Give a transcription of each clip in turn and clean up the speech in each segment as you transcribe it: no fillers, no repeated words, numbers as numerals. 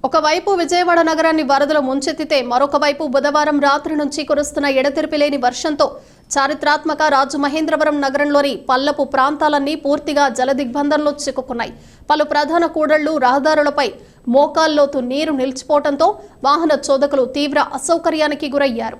ఒకవైపు విజయవాడ నగరాన్ని వరదలు ముంచెత్తితే మరొక వైపు బుధవారం రాత్రి నుంచి కురుస్తున్న ఎడతెరిపి లేని వర్షంతో చారిత్రాత్మక రాజమహేంద్రవరం నగరంలోని పల్లపు ప్రాంతాలన్నీ పూర్తిగా జలదిగ్బంధంలో చిక్కుకున్నాయి. పలు ప్రధాన కూడళ్లు, రహదారులపై మోకాల్లోతు నీరు నిలిచిపోవడంతో వాహన చోదకులు తీవ్ర అసౌకర్యానికి గురయ్యారు.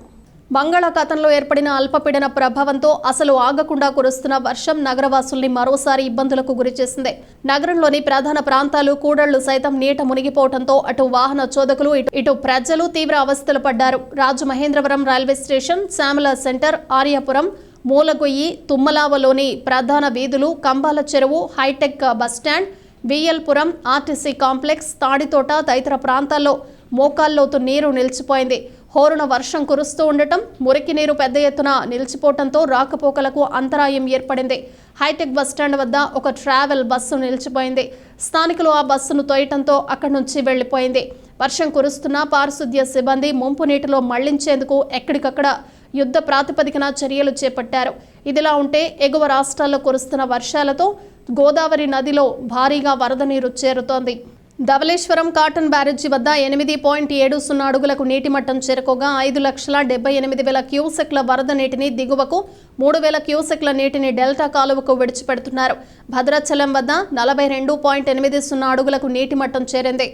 బంగాళాఖాతంలో ఏర్పడిన అల్పపీడన ప్రభావంతో అసలు ఆగకుండా కురుస్తున్న వర్షం నగరవాసుల్ని మరోసారి ఇబ్బందులకు గురిచేసింది. నగరంలోని ప్రధాన ప్రాంతాలు, కూడళ్లు సైతం నీట మునిగిపోవడంతో అటు వాహన చోదకులు, ఇటు ప్రజలు తీవ్ర అవస్థలు పడ్డారు. Rajamahendravaram railway station, Shyamala centre, Aryapuram, Mulagoyyi, తుమ్మలావలోని ప్రధాన వీధులు, Kambala Cheruvu, hitech bus stand, BLpuram, RTC complex, Taditota తదితర ప్రాంతాల్లో మోకాల్లోతు నీరు నిలిచిపోయింది. హోరున వర్షం కురుస్తూ ఉండటం, మురికి నీరు పెద్ద ఎత్తున నిలిచిపోవడంతో రాకపోకలకు అంతరాయం ఏర్పడింది. హైటెక్ బస్టాండ్ వద్ద ఒక ట్రావెల్ బస్సు నిలిచిపోయింది. స్థానికులు ఆ బస్సును తోయటంతో అక్కడి నుంచి వెళ్లిపోయింది. వర్షం కురుస్తున్న పారిశుద్ధ్య సిబ్బంది ముంపు నీటిలో మళ్లించేందుకు ఎక్కడికక్కడ యుద్ధ ప్రాతిపదికన చర్యలు చేపట్టారు. ఇదిలా ఉంటే ఎగువ రాష్ట్రాల్లో కురుస్తున్న వర్షాలతో గోదావరి నదిలో భారీగా వరద నీరు చేరుతోంది. ధవళేశ్వరం కాటన్ బ్యారేజీ వద్ద 8.70 అడుగులకు నీటి మట్టం చేరుకోగా 5,78,000 క్యూసెక్ల వరద నీటిని దిగువకు, 3,000 క్యూసెక్ల నీటిని డెల్టా కాలువకు విడిచిపెడుతున్నారు. భద్రాచలం వద్ద 42.80 అడుగులకు నీటి మట్టం చేరింది.